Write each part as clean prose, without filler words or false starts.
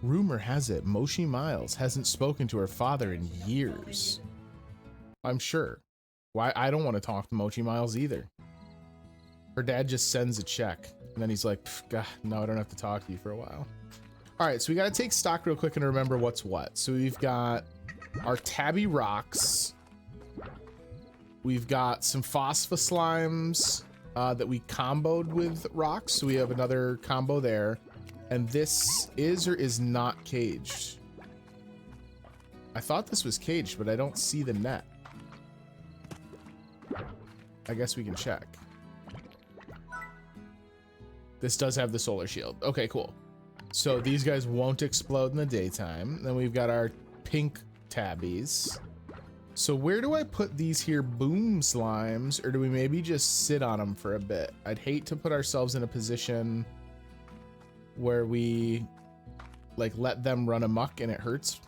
Rumor has it Moshi Miles hasn't spoken to her father in years. I'm sure. Why? I don't want to talk to Mochi Miles either. Her dad just sends a check, and then he's like, God, no, I don't have to talk to you for a while. All right, so we got to take stock real quick and remember what's what. So we've got our Tabby Rocks. We've got some Phospha Slimes that we comboed with rocks. So we have another combo there. And this is or is not caged. I thought this was caged, but I don't see the net. I guess we can check. This does have the solar shield. Okay, cool. So these guys won't explode in the daytime. Then we've got our pink tabbies. So where do I put these here boom slimes, or do we maybe just sit on them for a bit? I'd hate to put ourselves in a position where we like let them run amok and it hurts.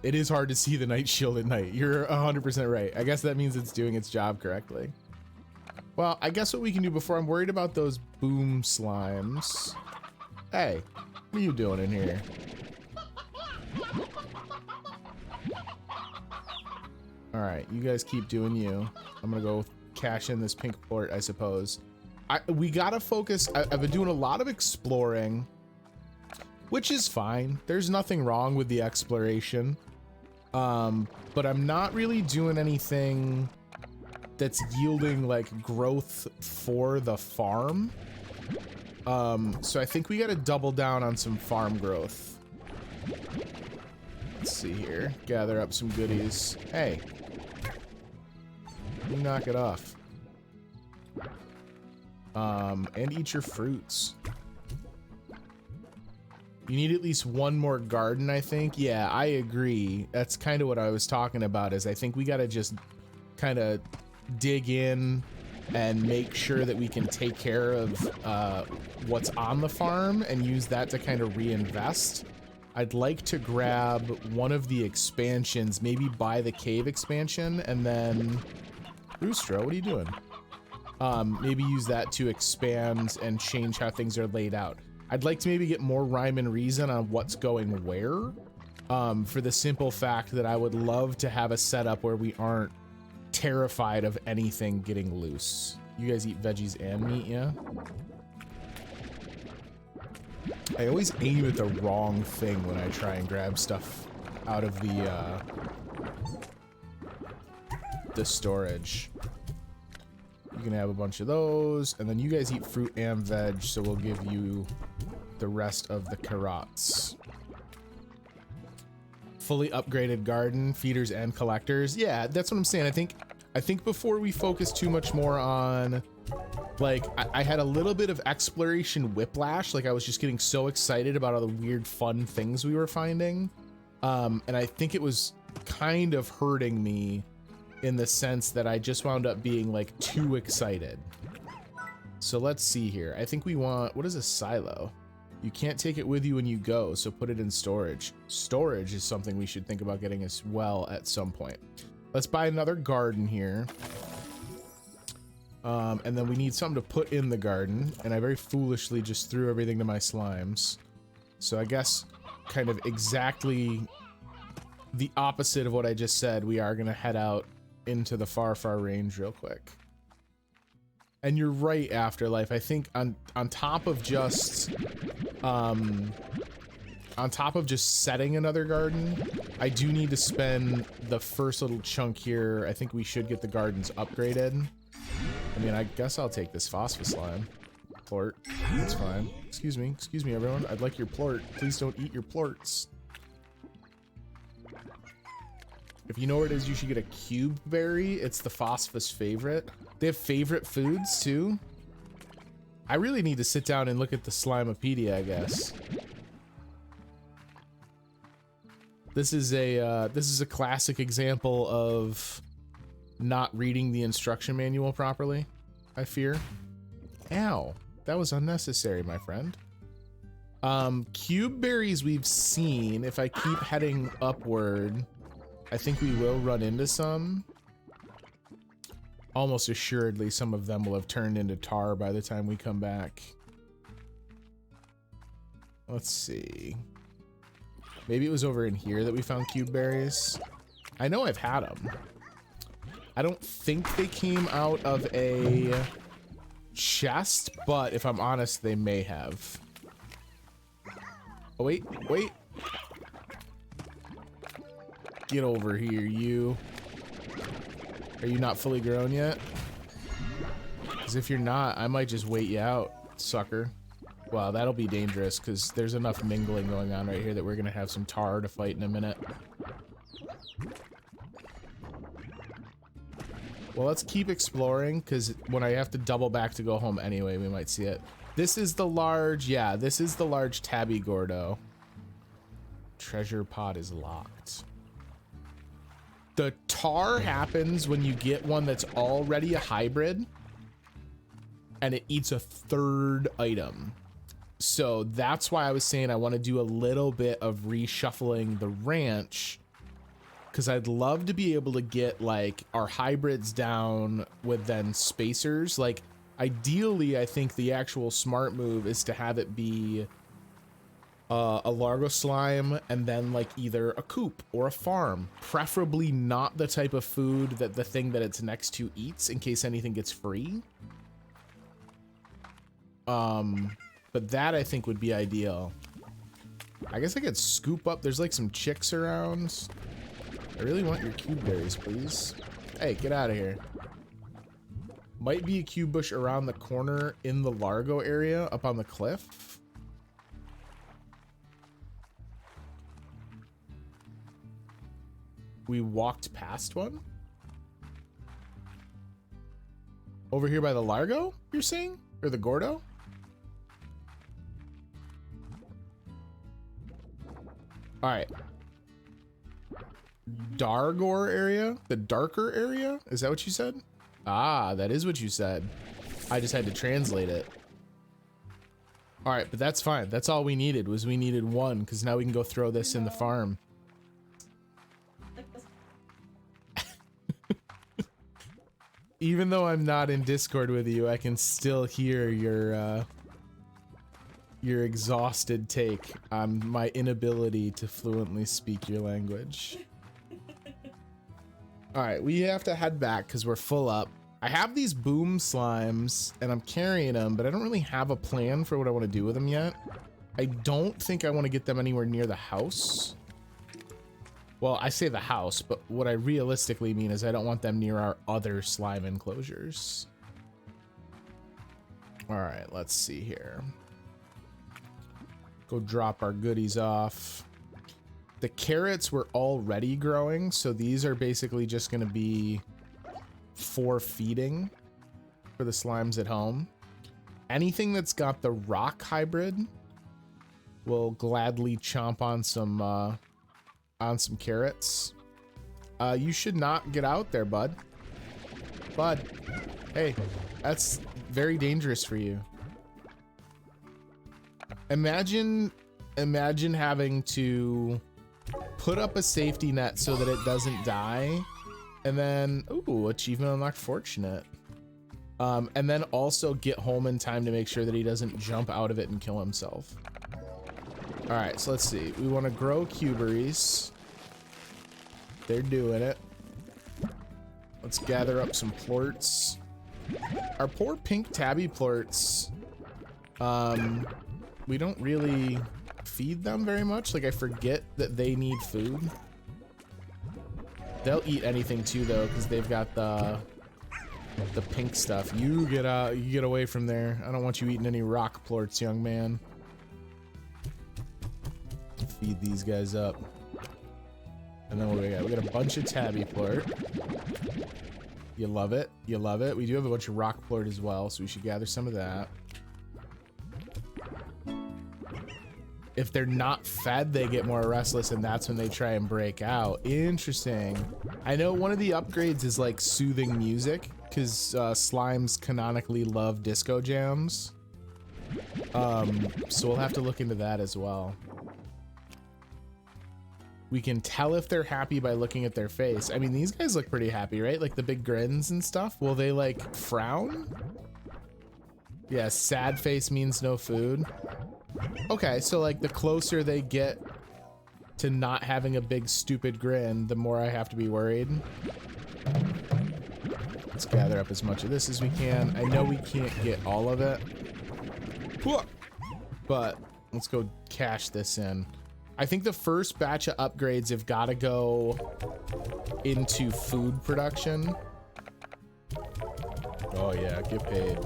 It is hard to see the night shield at night. You're 100% right. I guess that means it's doing its job correctly. Well, I guess what we can do before I'm worried about those boom slimes. Hey, what are you doing in here? All right, you guys keep doing you. I'm gonna go cash in this pink plort, I suppose. We gotta focus. I've been doing a lot of exploring, which is fine. There's nothing wrong with the exploration. But I'm not really doing anything that's yielding like growth for the farm. So I think we gotta double down on some farm growth. Let's see here. Gather up some goodies. Hey, you knock it off. And eat your fruits. You need at least one more garden, I think. Yeah, I agree. That's kind of what I was talking about, is I think we got to just kind of dig in and make sure that we can take care of what's on the farm and use that to kind of reinvest. I'd like to grab one of the expansions, maybe buy the cave expansion, and then... Roostro, what are you doing? Maybe use that to expand and change how things are laid out. I'd like to maybe get more rhyme and reason on what's going where, for the simple fact that I would love to have a setup where we aren't terrified of anything getting loose. You guys eat veggies and meat, yeah? I always aim at the wrong thing when I try and grab stuff out of the storage. You can have a bunch of those, and then you guys eat fruit and veg, so we'll give you the rest of the carrots. Fully upgraded garden, feeders and collectors. Yeah, that's what I'm saying. I think before we focus too much more on, like, I had a little bit of exploration whiplash. Like, I was just getting so excited about all the weird fun things we were finding. And I think it was kind of hurting me in the sense that I just wound up being like too excited. So let's see here. I think we want, what is a silo? You can't take it with you when you go, so put it in storage. Storage is something we should think about getting as well at some point. Let's buy another garden here. And then we need something to put in the garden, and I very foolishly just threw everything to my slimes. So I guess kind of exactly the opposite of what I just said. We are gonna head out into the far range real quick. And you're right, Afterlife. I think on top of just setting another garden, I do need to spend the first little chunk here. I think we should get the gardens upgraded. I mean, I guess I'll take this Phospha Slime. Plort. That's fine. Excuse me, everyone. I'd like your plort. Please don't eat your plorts. If you know where it is, you should get a cube berry. It's the Phospha's favorite. They have favorite foods too. I really need to sit down and look at the Slimepedia, I guess. This is a classic example of not reading the instruction manual properly, I fear. Ow, that was unnecessary, my friend. Cube berries we've seen. If I keep heading upward, I think we will run into some. Almost assuredly, some of them will have turned into tar by the time we come back. Let's see. Maybe it was over in here that we found cube berries. I know I've had them. I don't think they came out of a chest, but if I'm honest, they may have. Oh, wait, wait. Get over here, you. Are you not fully grown yet? Because if you're not, I might just wait you out, sucker. Wow, that'll be dangerous because there's enough mingling going on right here that we're going to have some tar to fight in a minute. Well, let's keep exploring because when I have to double back to go home anyway, we might see it. This is the large, yeah, this is the large tabby gordo. Treasure pod is locked. The tar happens when you get one that's already a hybrid and it eats a third item. So that's why I was saying I want to do a little bit of reshuffling the ranch, because I'd love to be able to get like our hybrids down with then spacers. Like ideally, I think the actual smart move is to have it be a Largo slime and then like either a coop or a farm, preferably not the type of food that the thing that it's next to eats in case anything gets free. But that I think would be ideal. I guess I could scoop up. There's like some chicks around. I really want your cube berries, please. Hey, get out of here. Might be a cube bush around the corner in the Largo area up on the cliff. We walked past one. Over here by the Largo, you're saying? Or the Gordo? All right. Dargor area? The darker area? Is that what you said? Ah, that is what you said. I just had to translate it. All right, but that's fine. That's all we needed was we needed one because now we can go throw this in the farm. Even though I'm not in Discord with you, I can still hear your exhausted take on my inability to fluently speak your language. All right, we have to head back because we're full up. I have these boom slimes and I'm carrying them, but I don't really have a plan for what I want to do with them yet. I don't think I want to get them anywhere near the house. Well, I say the house, but what I realistically mean is I don't want them near our other slime enclosures. All right, let's see here. Go drop our goodies off. The carrots were already growing, so these are basically just going to be for feeding for the slimes at home. Anything that's got the rock hybrid will gladly chomp on some carrots. You should not get out there, bud. Bud, hey, that's very dangerous for you. Imagine having to put up a safety net so that it doesn't die, and then ooh, achievement unlocked, fortunate. And then also get home in time to make sure that he doesn't jump out of it and kill himself. All right, so let's see. We want to grow cuberies. They're doing it. Let's gather up some plorts. Our poor pink tabby plorts. We don't really feed them very much. Like I forget that they need food. They'll eat anything too though, because they've got the pink stuff. You get out. You get away from there. I don't want you eating any rock plorts, young man. Feed these guys up. And then what do we got? We got a bunch of tabby plort. You love it. You love it. We do have a bunch of rock plort as well, so we should gather some of that. If they're not fed, they get more restless, and that's when they try and break out. Interesting. I know one of the upgrades is like soothing music, because slimes canonically love disco jams. So we'll have to look into that as well. We can tell if they're happy by looking at their face. I mean, these guys look pretty happy, right? Like the big grins and stuff. Will they like frown? Yeah, sad face means no food. Okay, so like the closer they get to not having a big stupid grin, the more I have to be worried. Let's gather up as much of this as we can. I know we can't get all of it, but let's go cash this in. I think the first batch of upgrades have got to go into food production. Oh yeah, get paid.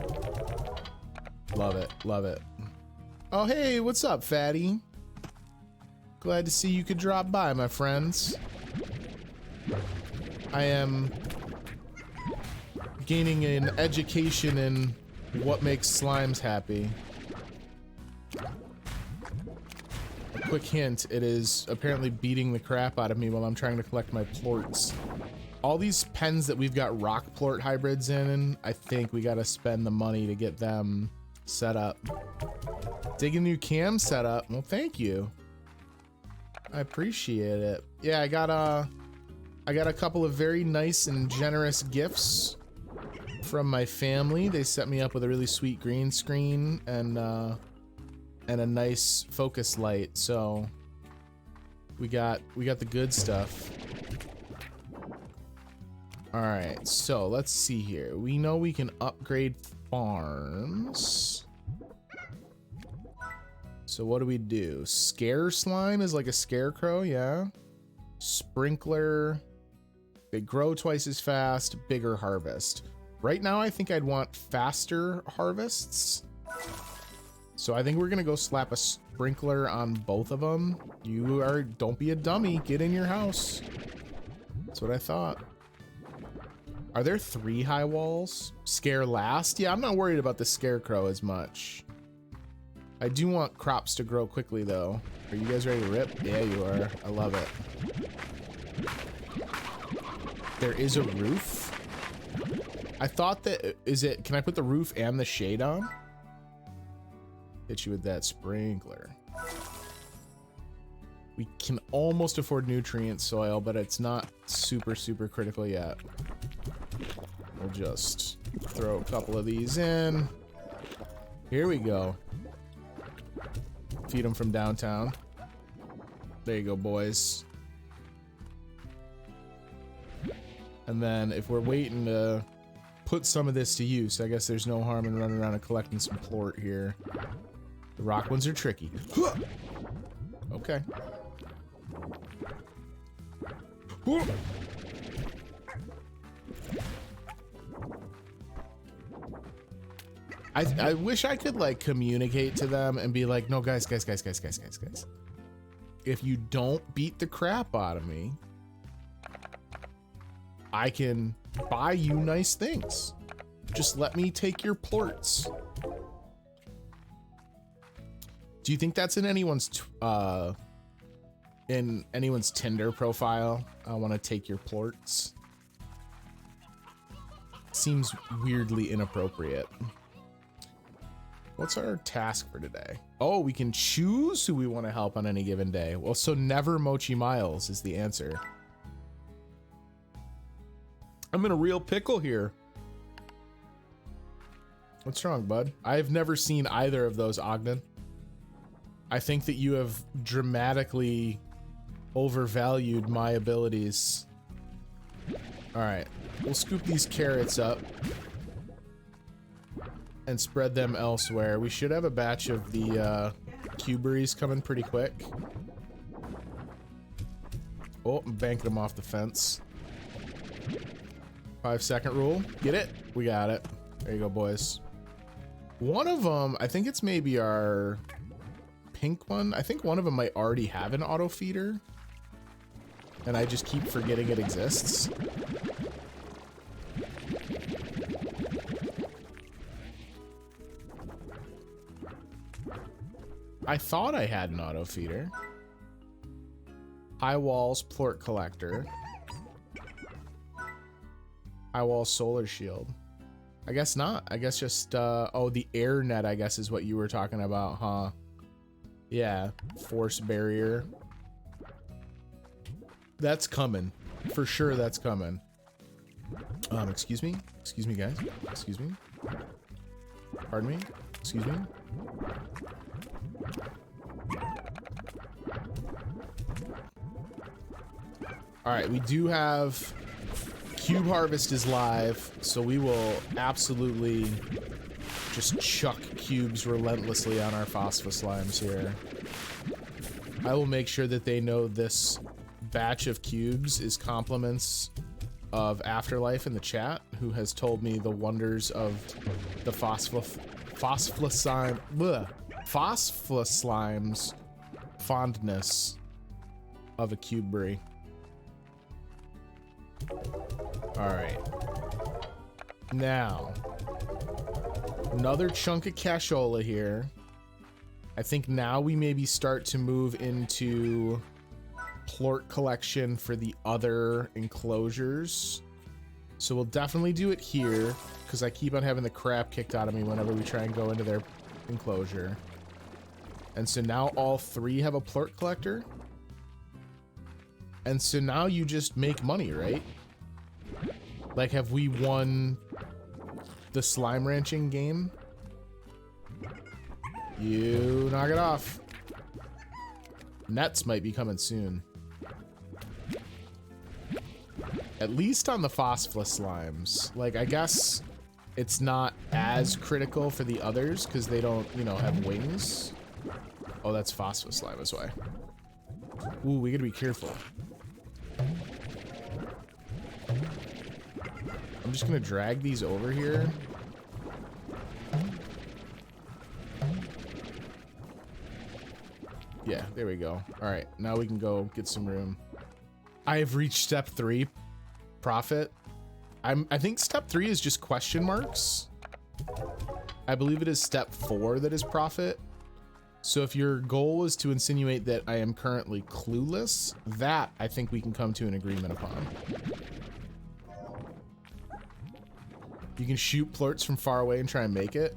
Love it, love it. Oh hey, what's up, fatty? Glad to see you could drop by, my friends. I am gaining an education in what makes slimes happy. A quick hint, it is apparently beating the crap out of me while I'm trying to collect my plorts. All these pens that we've got rock plort hybrids in, I think we gotta spend the money to get them set up. Dig a new cam setup. Well, thank you. I appreciate it. Yeah, I got a couple of very nice and generous gifts from my family. They set me up with a really sweet green screen and a nice focus light. So we got the good stuff. All right, so let's see here. We know we can upgrade farms. So what do we do? Scare slime is like a scarecrow, yeah. Sprinkler, they grow twice as fast, bigger harvest. Right now I think I'd want faster harvests. So I think we're gonna go slap a sprinkler on both of them. Don't be a dummy, get in your house. That's what I thought. Are there 3 high walls? Scare last? Yeah, I'm not worried about the scarecrow as much. I do want crops to grow quickly though. Are you guys ready to rip? Yeah, you are. I love it. There is a roof. I thought that, can I put the roof and the shade on? Hit you with that sprinkler. We can almost afford nutrient soil, but it's not super, super critical yet. We'll just throw a couple of these in. Here we go. Feed them from downtown. There you go, boys. And then if we're waiting to put some of this to use, I guess there's no harm in running around and collecting some plort here. The rock ones are tricky. Okay. I wish I could like communicate to them and be like, no, guys. If you don't beat the crap out of me, I can buy you nice things. Just let me take your plorts. Do you think that's in anyone's Tinder profile? I want to take your plorts. Seems weirdly inappropriate. What's our task for today? Oh, we can choose who we want to help on any given day. Well, so never Mochi Miles is the answer. I'm in a real pickle here. What's wrong, bud? I've never seen either of those, Ogden. I think that you have dramatically overvalued my abilities. All right, we'll scoop these carrots up and spread them elsewhere. We should have a batch of the cuberries coming pretty quick. Oh, I'm banking them off the fence. 5-second rule. Get it? We got it. There you go, boys. One of them, I think it's maybe our pink one. I think one of them might already have an auto feeder, and I just keep forgetting it exists. I thought I had an auto feeder. High walls, plort collector. High wall solar shield. I guess not. I guess just, oh, the air net, I guess, is what you were talking about, huh? Yeah, force barrier. That's coming. For sure, that's coming. Excuse me? Excuse me, guys. Excuse me? Pardon me? Excuse me? All right, we do have Cube Harvest is live, so we will absolutely just chuck cubes relentlessly on our Phosphoslimes here. I will make sure that they know this batch of cubes is compliments of Afterlife in the chat, who has told me the wonders of the Phosphoslime's fondness of a cubery. All right. Now, another chunk of cashola here. I think now we maybe start to move into plort collection for the other enclosures. So we'll definitely do it here because I keep on having the crap kicked out of me whenever we try and go into their enclosure. And so now all three have a plort collector. And so now you just make money, right? Like, have we won the slime ranching game? You knock it off. Nets might be coming soon. At least on the Phosphoslimes. Like, I guess it's not as critical for the others because they don't, you know, have wings. Oh, that's Phosphoslime this way. Ooh, we gotta be careful. I'm just gonna drag these over here. Yeah, there we go. All right, now we can go get some room. I have reached step 3, profit. I think step 3 is just question marks. I believe it is step 4 that is profit. So if your goal was to insinuate that I am currently clueless, that I think we can come to an agreement upon. You can shoot plorts from far away and try and make it.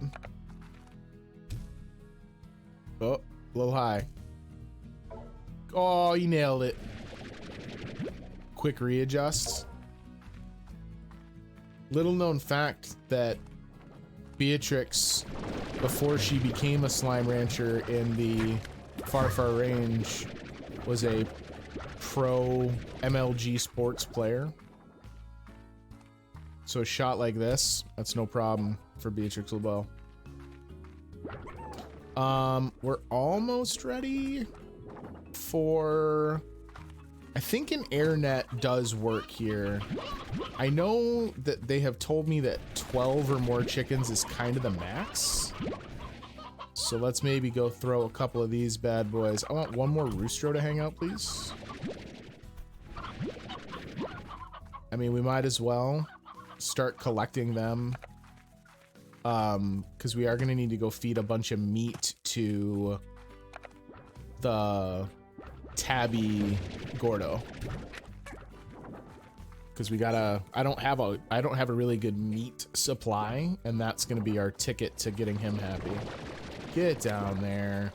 Oh, a little high. Oh, you nailed it. Quick readjust. Little known fact that Beatrix, before she became a slime rancher in the far range, was a pro MLG sports player. So a shot like this, that's no problem for Beatrix LeBeau. We're almost ready for... I think an air net does work here. I know that they have told me that 12 or more chickens is kind of the max. So let's maybe go throw a couple of these bad boys. I want one more Roostro to hang out, please. I mean, we might as well start collecting them. Because we are going to need to go feed a bunch of meat to the Tabby Gordo. Because we gotta, I don't have a really good meat supply, and that's gonna be our ticket to getting him happy. Get down there.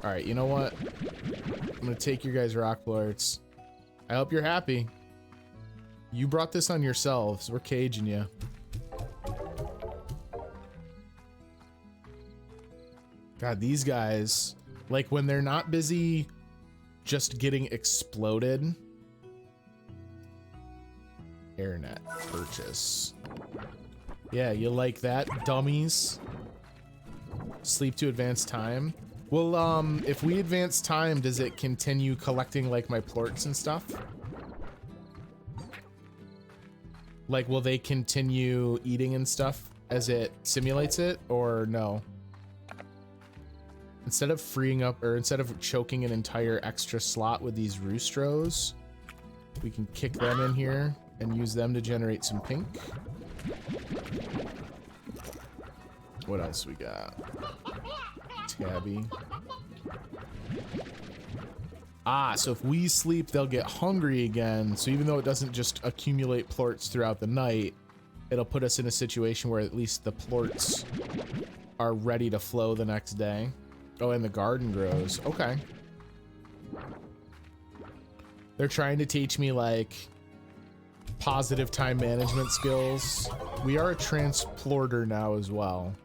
All right, you know what? I'm gonna take your guys' rock plorts. I hope you're happy. You brought this on yourselves. We're caging you. God, these guys, like when they're not busy just getting exploded. Airnet purchase. Yeah, you like that, dummies? Sleep to advance time. Well, if we advance time, does it continue collecting like my plorts and stuff? Like, will they continue eating and stuff as it simulates it, or no? Instead of freeing up, or instead of choking an entire extra slot with these Roostros, we can kick them in here and use them to generate some pink. What else we got? Tabby. Ah, so if we sleep, they'll get hungry again. So even though it doesn't just accumulate plorts throughout the night, it'll put us in a situation where at least the plorts are ready to flow the next day. Oh, and the garden grows. Okay. They're trying to teach me, like, positive time management skills. We are a transporter now as well.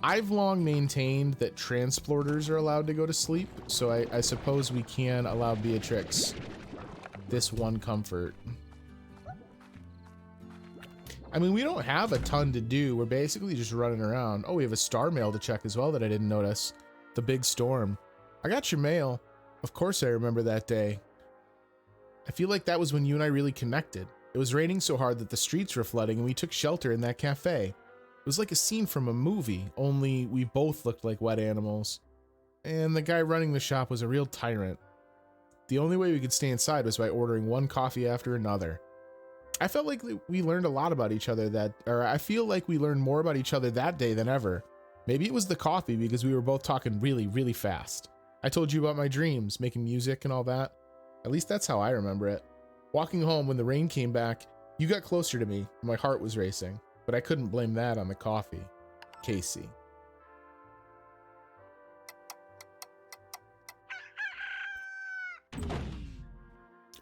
I've long maintained that transporters are allowed to go to sleep, so I suppose we can allow Beatrix this one comfort. I mean, we don't have a ton to do. We're basically just running around. Oh, we have a star mail to check as well that I didn't notice. The big storm. I got your mail. Of course I remember that day. I feel like that was when you and I really connected. It was raining so hard that the streets were flooding and we took shelter in that cafe. It was like a scene from a movie, only we both looked like wet animals. And the guy running the shop was a real tyrant. The only way we could stay inside was by ordering one coffee after another. I felt like we learned a lot about each other I feel like we learned more about each other that day than ever. Maybe it was the coffee because we were both talking really, really fast. I told you about my dreams, making music and all that. At least that's how I remember it. Walking home when the rain came back, you got closer to me and my heart was racing, but I couldn't blame that on the coffee. Casey.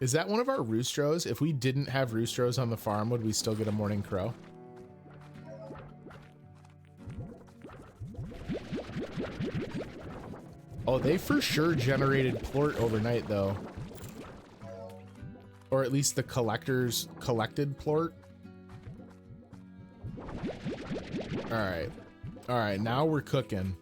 Is that one of our roostros? If we didn't have roostros on the farm, would we still get a morning crow? Oh, they for sure generated plort overnight though. Or at least the collectors collected plort. All right. All right, now we're cooking.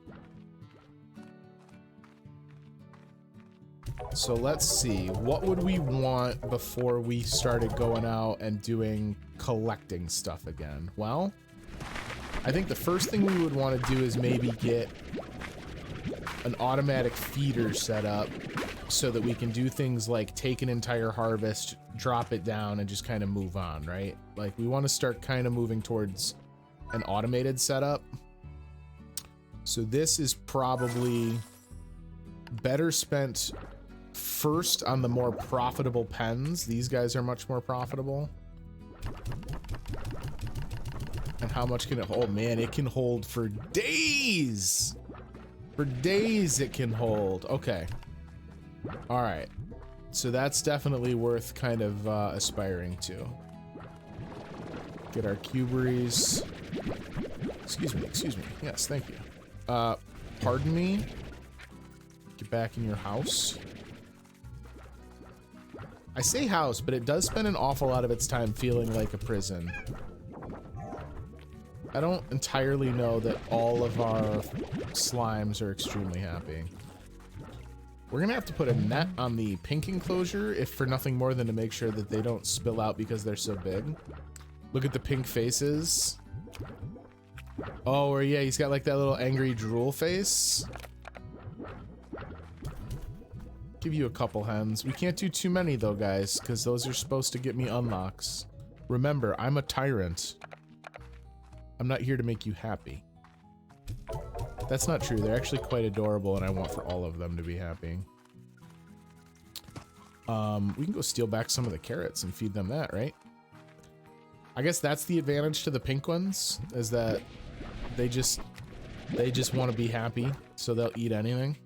So let's see, what would we want before we started going out and doing collecting stuff again? Well, I think the first thing we would want to do is maybe get an automatic feeder set up so that we can do things like take an entire harvest, drop it down, and just kind of move on, right? Like we want to start kind of moving towards an automated setup. So this is probably better spent first on the more profitable pens. These guys are much more profitable. And how much can it hold? Oh man, it can hold for days. For days it can hold. Okay. All right. So that's definitely worth kind of aspiring to. Get our cuberies. Excuse me, excuse me. Yes, thank you. Pardon me. Get back in your house. I say house, but it does spend an awful lot of its time feeling like a prison. I don't entirely know that all of our slimes are extremely happy. We're gonna have to put a net on the pink enclosure, if for nothing more than to make sure that they don't spill out because they're so big. Look at the pink faces. Oh, or yeah, he's got like that little angry drool face. Give you a couple hens. We can't do too many though, guys, because those are supposed to get me unlocks. Remember, I'm a tyrant. I'm not here to make you happy. That's not true. They're actually quite adorable, and I want for all of them to be happy. We can go steal back some of the carrots and feed them that, right? I guess that's the advantage to the pink ones, is that they just want to be happy, so they'll eat anything.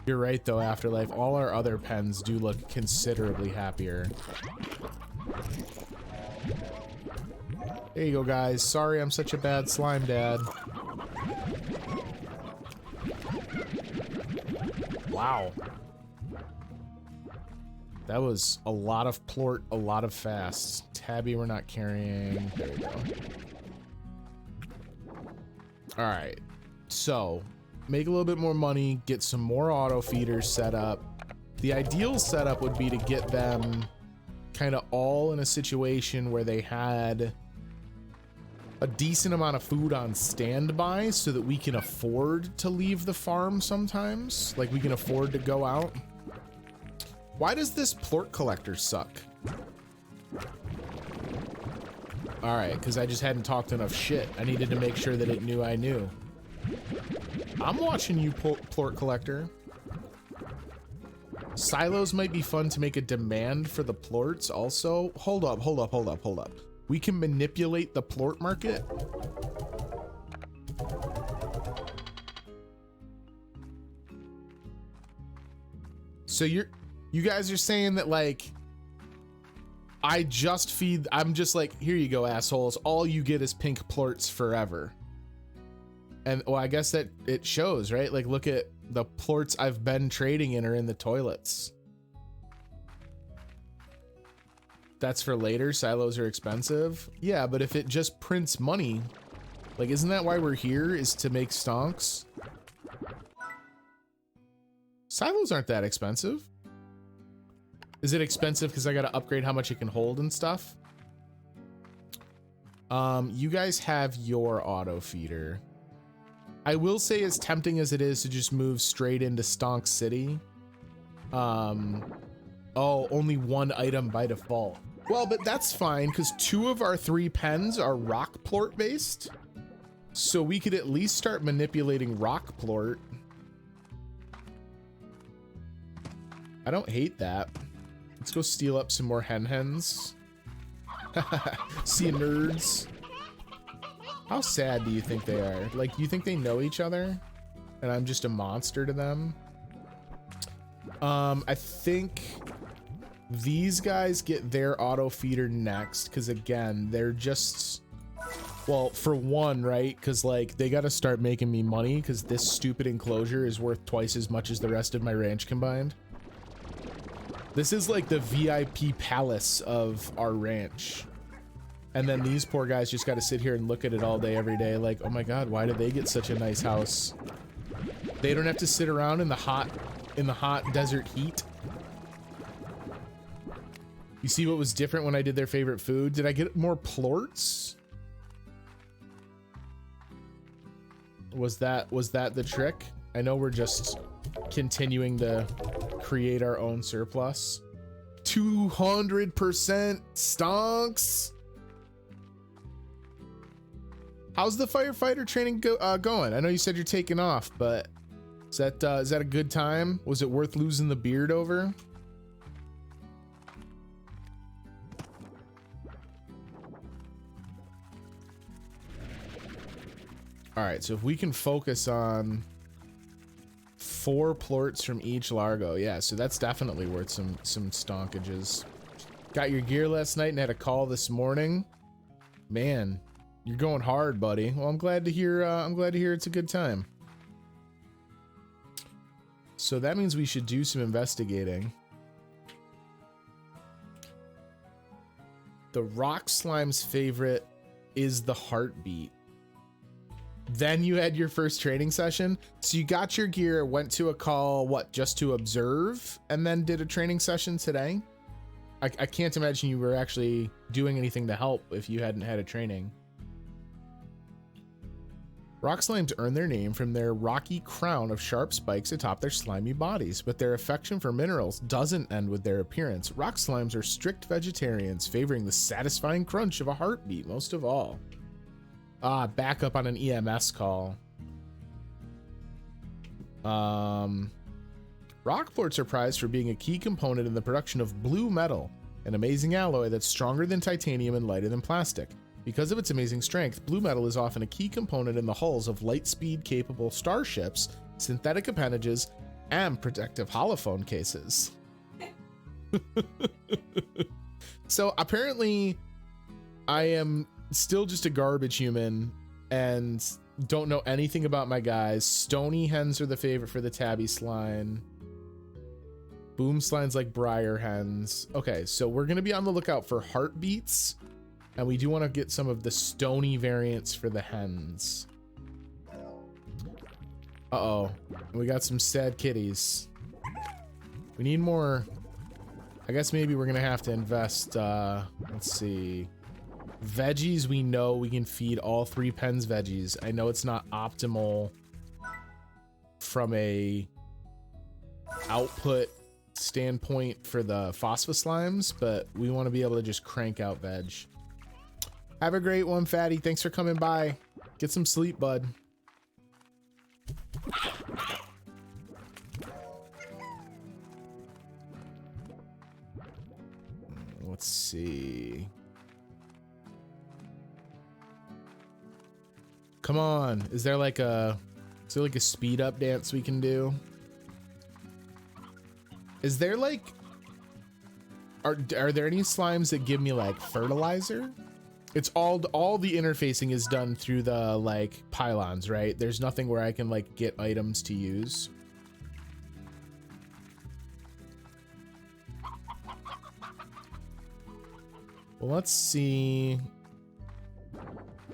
You're right though, Afterlife. All our other pens do look considerably happier. There you go, guys. Sorry I'm such a bad slime dad. Wow. That was a lot of plort, a lot of fasts. Tabby we're not carrying. There we go. Alright. So, make a little bit more money, get some more auto feeders set up. The ideal setup would be to get them kind of all in a situation where they had a decent amount of food on standby so that we can afford to leave the farm sometimes. Like we can afford to go out. Why does this plort collector suck? All right, because I just hadn't talked enough shit. I needed to make sure that it knew I knew. I'm watching you, plort collector. Silos might be fun to make a demand for the plorts also. Hold up, hold up, hold up, hold up. We can manipulate the plort market. So you guys are saying that like I'm just like, here you go, assholes. All you get is pink plorts forever. And well, I guess that it shows, right? Like, look at the plorts I've been trading in are in the toilets. That's for later. Silos are expensive. Yeah, but if it just prints money, like, isn't that why we're here, is to make stonks? Silos aren't that expensive. Is it expensive because I got to upgrade how much it can hold and stuff? You guys have your auto feeder. I will say, as tempting as it is to just move straight into Stonk City. Oh, only one item by default. Well, but that's fine because 2 of our 3 pens are rock plort based. So we could at least start manipulating rock plort. I don't hate that. Let's go steal up some more hens. See you, nerds. How sad do you think they are? Like, do you think they know each other? And I'm just a monster to them? I think these guys get their auto feeder next, because again, they're just, well, for one, right? Because like they got to start making me money because this stupid enclosure is worth twice as much as the rest of my ranch combined. This is like the VIP palace of our ranch. And then these poor guys just got to sit here and look at it all day, every day. Like, oh my God, why did they get such a nice house? They don't have to sit around in the hot desert heat. You see what was different when I did their favorite food? Did I get more plorts? Was that the trick? I know we're just continuing to create our own surplus. 200% stonks. How's the firefighter training going? I know you said you're taking off, but is that a good time? Was it worth losing the beard over? All right, so if we can focus on 4 plorts from each Largo, yeah, so that's definitely worth some stonkages. Got your gear last night and had a call this morning. Man, you're going hard, buddy. Well, I'm glad to hear it's a good time. So that means we should do some investigating. The rock slime's favorite is the heartbeat. Then you had your first training session. So you got your gear, went to a call, what, just to observe, and then did a training session today? I can't imagine you were actually doing anything to help if you hadn't had a training. Rock slimes earn their name from their rocky crown of sharp spikes atop their slimy bodies, but their affection for minerals doesn't end with their appearance. Rock slimes are strict vegetarians, favoring the satisfying crunch of a heartbeat most of all. Ah, back up on an EMS call. Rock plorts are prized for being a key component in the production of blue metal, an amazing alloy that's stronger than titanium and lighter than plastic. Because of its amazing strength, blue metal is often a key component in the hulls of light-speed capable starships, synthetic appendages, and protective holophone cases. So apparently I am still just a garbage human and don't know anything about my guys. Stony hens are the favorite for the tabby slime. Boom slimes like briar hens. Okay, so we're gonna be on the lookout for heartbeats, and we do want to get some of the stony variants for the hens. Uh-oh, we got some sad kitties. We need more. I guess maybe we're gonna have to invest, let's see. Veggies, we know we can feed all 3 pens veggies. I know it's not optimal from a output standpoint for the phosphoslimes, but we want to be able to just crank out veg. Have a great one, Fatty. Thanks for coming by. Get some sleep, bud. Let's see. Come on. Is there like a speed up dance we can do? Is there like, are there any slimes that give me like fertilizer? It's all the interfacing is done through the like pylons, right? There's nothing where I can like get items to use. Well, let's see.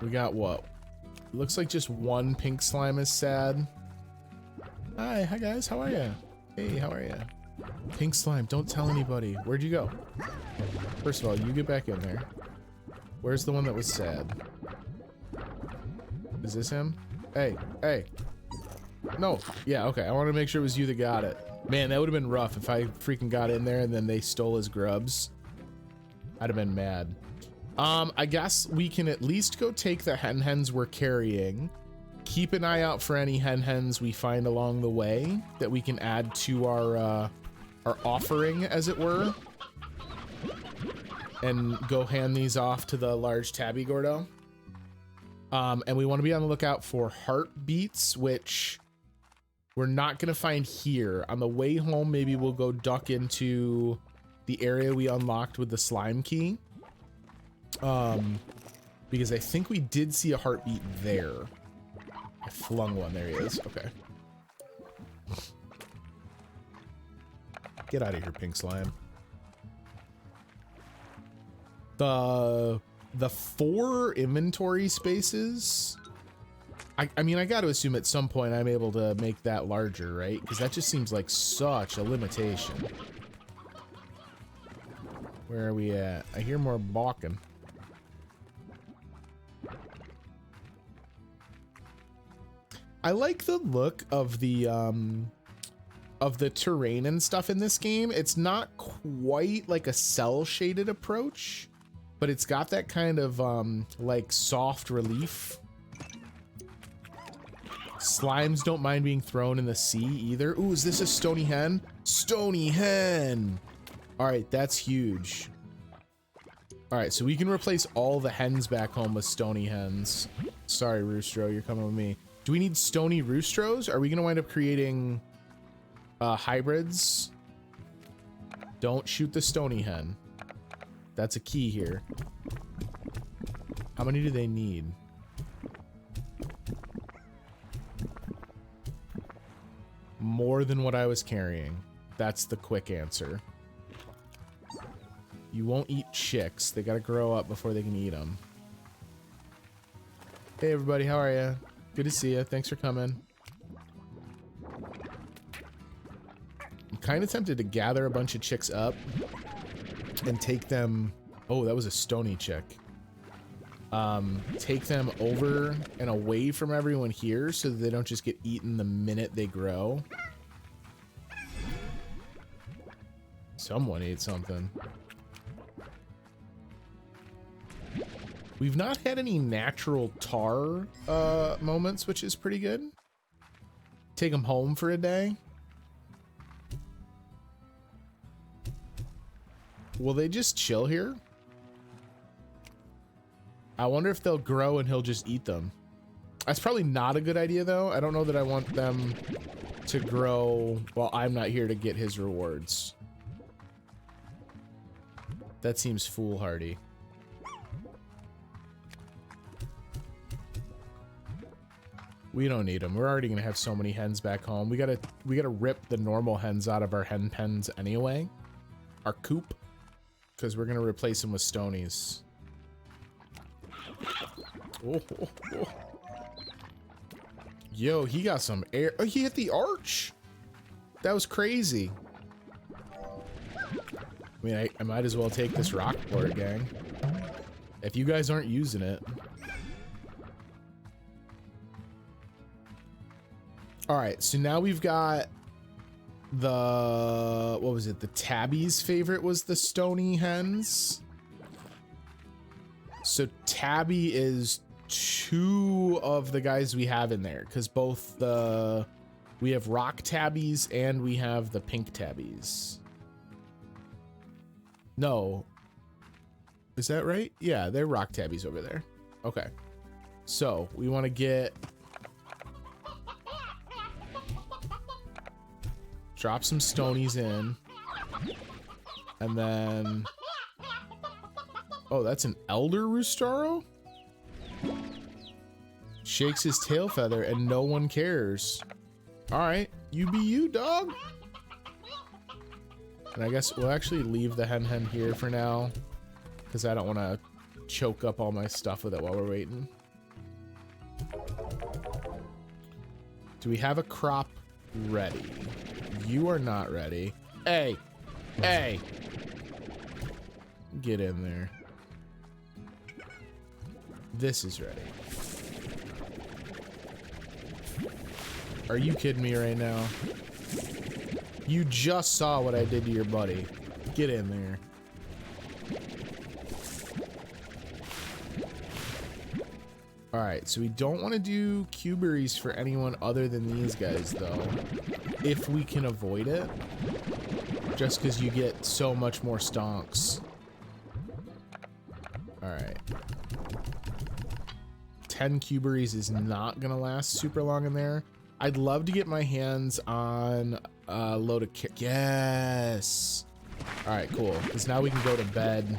We got what? Looks like just one pink slime is sad. Hi guys, how are ya? Hey, how are ya? Pink slime, don't tell anybody. Where'd you go? First of all, you get back in there. Where's the one that was sad? Is this him? Hey, hey. No, yeah, okay. I want to make sure it was you that got it. Man, that would have been rough if I freaking got in there and then they stole his grubs. I'd have been mad. I guess we can at least go take the hens we're carrying. Keep an eye out for any hens we find along the way that we can add to our offering, as it were. And go hand these off to the large tabby Gordo. And we want to be on the lookout for heartbeats, which we're not going to find here. On the way home, maybe we'll go duck into the area we unlocked with the slime key. Because I think we did see a heartbeat there. I flung one. There he is. Okay. Get out of here, pink slime. The 4 inventory spaces. I mean, I got to assume at some point I'm able to make that larger, right? Because that just seems like such a limitation. Where are we at? I hear more balking. I like the look of the terrain and stuff in this game. It's not quite like a cell shaded approach, but it's got that kind of like soft relief. Slimes don't mind being thrown in the sea either. Ooh, is this a stony hen? Stony hen. All right, that's huge. All right, so we can replace all the hens back home with stony hens. Sorry, Roostro, you're coming with me. Do we need stony roostros? Are we gonna wind up creating hybrids? Don't shoot the stony hen. That's a key here. How many do they need? More than what I was carrying. That's the quick answer. You won't eat chicks. They gotta grow up before they can eat them. Hey everybody, how are ya? Good to see you. Thanks for coming. I'm kind of tempted to gather a bunch of chicks up and take them. Oh, that was a stony chick. Take them over and away from everyone here so that they don't just get eaten the minute they grow. Someone ate something. We've not had any natural tar moments, which is pretty good. Take them home for a day. Will they just chill here? I wonder if they'll grow and he'll just eat them. That's probably not a good idea, though. I don't know that I want them to grow while I'm not here to get his rewards. That seems foolhardy. We don't need them. We're already gonna have so many hens back home. We gotta rip the normal hens out of our hen pens anyway. Our coop. Because we're gonna replace them with stonies. Oh, oh, oh. Yo, he got some air. Oh, he hit the arch. That was crazy. I mean, I might as well take this rock board, gang. If you guys aren't using it. All right, so now we've got the, what was it? The tabby's favorite was the stony hens. So tabby is 2 of the guys we have in there, because both we have rock tabbies and we have the pink tabbies. No, is that right? Yeah, they're rock tabbies over there. Okay, so we want to get, drop some stonies in, and then, oh, that's an elder Roostro? Shakes his tail feather and no one cares. All right, you be you, dog. And I guess we'll actually leave the hen here for now, because I don't want to choke up all my stuff with it while we're waiting. Do we have a crop ready? You are not ready. Hey! Hey! Get in there. This is ready. Are you kidding me right now? You just saw what I did to your buddy. Get in there. Alright, so we don't want to do Q-berries for anyone other than these guys, though. If we can avoid it. Just because you get so much more stonks. Alright. 10 Q-berries is not going to last super long in there. I'd love to get my hands on a load of yes. All right, cool. Because now we can go to bed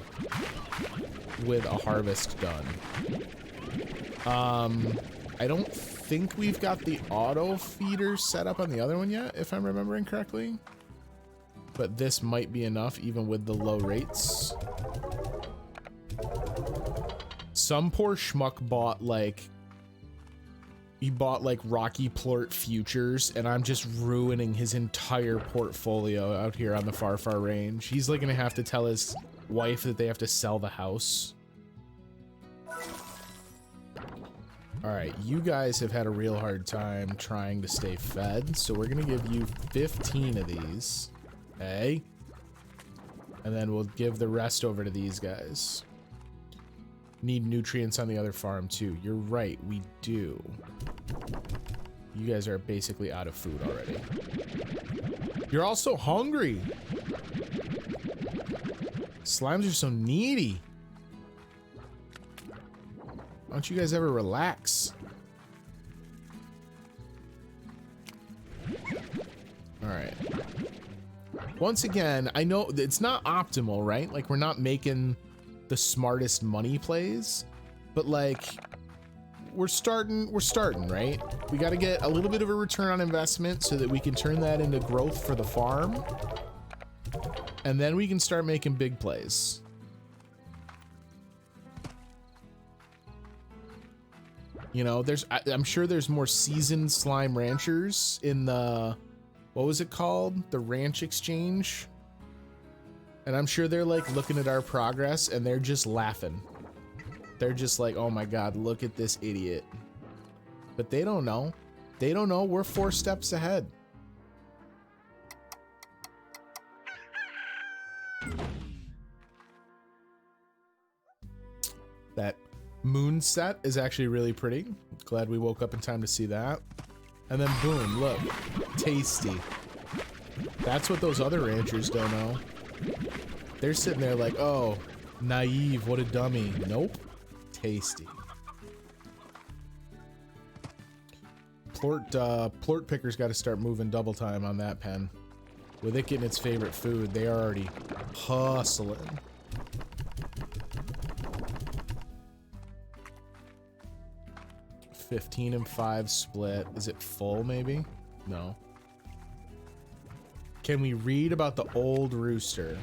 with a harvest done. I don't think we've got the auto feeder set up on the other one yet, if I'm remembering correctly. But this might be enough, even with the low rates. Some poor schmuck bought like. He bought like Rocky Plort futures, and I'm just ruining his entire portfolio out here on the far range. He's like gonna have to tell his wife that they have to sell the house. All right, you guys have had a real hard time trying to stay fed, so we're gonna give you 15 of these. Okay. And then we'll give the rest over to these guys. Need nutrients on the other farm too. You're right, we do. You guys are basically out of food already. You're also hungry. Slimes are so needy. Why don't you guys ever relax? All right. Once again, I know it's not optimal, right? Like, we're not making the smartest money plays, but like we're starting, right? We got to get a little bit of a return on investment so that we can turn that into growth for the farm, and then we can start making big plays. You know, I'm sure there's more seasoned slime ranchers in the, what was it called? The Ranch Exchange. And I'm sure they're like looking at our progress and they're just laughing. They're just like, oh my God, look at this idiot. But they don't know. They don't know we're 4 steps ahead. That moon set is actually really pretty. Glad we woke up in time to see that. And then boom, look, tasty. That's what those other ranchers don't know. They're sitting there like, oh, naive, what a dummy. Nope. Tasty. Plort picker's got to start moving double time on that pen. With it getting its favorite food, they are already hustling. $15 and $5 split. Is it full maybe? No. Can we read about the old rooster?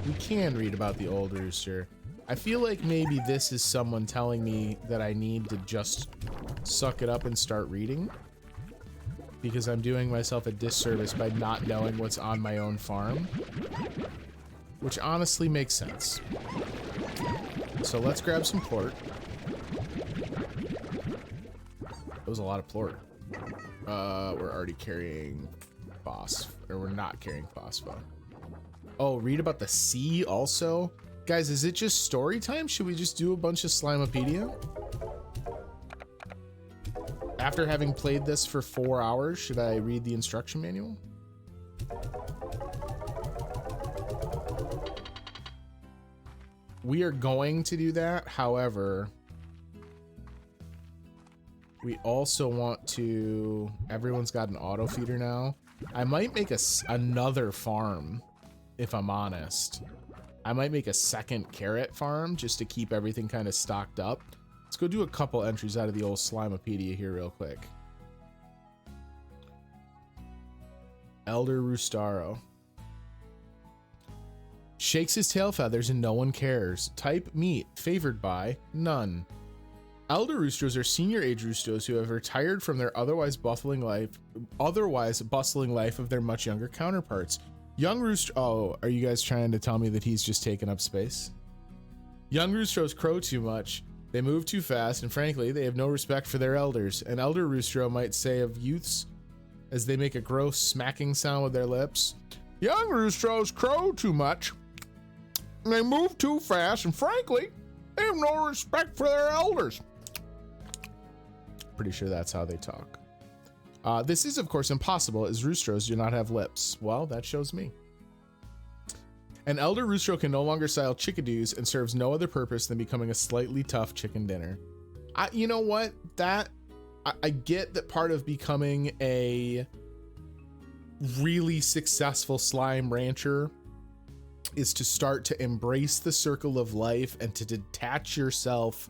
We can read about the old rooster. I feel like maybe this is someone telling me that I need to just suck it up and start reading, because I'm doing myself a disservice by not knowing what's on my own farm, which honestly makes sense. So let's grab some plort. That was a lot of plort. We're already carrying or we're not carrying phospho. Oh, read about the sea also? Guys, is it just story time? Should we just do a bunch of Slimepedia? After having played this for 4 hours, should I read the instruction manual? We are going to do that. However, we also want to, everyone's got an auto feeder now. I might make another farm, if I'm honest. I might make a second carrot farm just to keep everything kind of stocked up. Let's go do a couple entries out of the old Slimepedia here real quick. Elder Roostro. Shakes his tail feathers and no one cares. Type meat, favored by none. Elder roostros are senior age roostros who have retired from their otherwise bustling life of their much younger counterparts. Young rooster. Oh, are you guys trying to tell me that he's just taking up space? Young roostros crow too much. They move too fast, and frankly, they have no respect for their elders. An elder roostro might say of youths as they make a gross smacking sound with their lips. Young roostros crow too much. They move too fast, and frankly, they have no respect for their elders. Pretty sure that's how they talk. This is, of course, impossible, as roostros do not have lips. Well, that shows me. An elder roostro can no longer sile chickadees and serves no other purpose than becoming a slightly tough chicken dinner. You know what? I get that part of becoming a really successful slime rancher is to start to embrace the circle of life and to detach yourself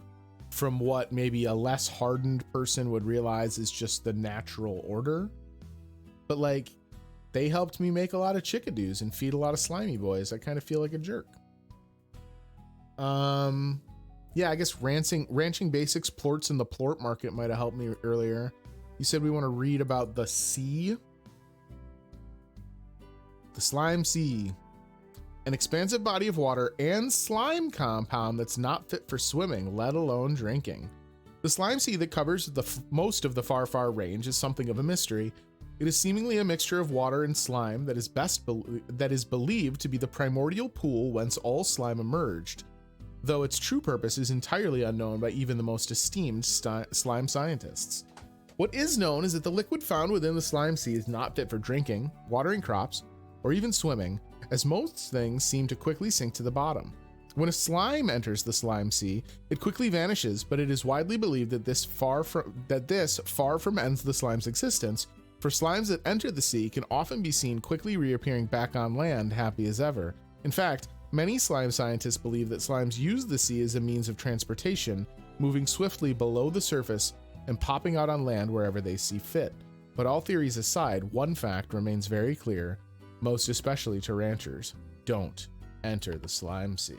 from what maybe a less hardened person would realize is just the natural order. But like, they helped me make a lot of chickadees and feed a lot of slimy boys. I kind of feel like a jerk. Yeah, I guess ranching basics, plorts in the plort market might have helped me earlier. You said we want to read about the sea. The slime sea. An expansive body of water and slime compound that's not fit for swimming, let alone drinking. The slime sea that covers most of the far range is something of a mystery. It is seemingly a mixture of water and slime that is believed to be the primordial pool whence all slime emerged, though its true purpose is entirely unknown by even the most esteemed slime scientists. What is known is that the liquid found within the slime sea is not fit for drinking, watering crops, or even swimming, as most things seem to quickly sink to the bottom. When a slime enters the slime sea, it quickly vanishes, but it is widely believed that this far from ends the slime's existence, for slimes that enter the sea can often be seen quickly reappearing back on land, happy as ever. In fact, many slime scientists believe that slimes use the sea as a means of transportation, moving swiftly below the surface and popping out on land wherever they see fit. But all theories aside, one fact remains very clear, most especially to ranchers: don't enter the slime sea.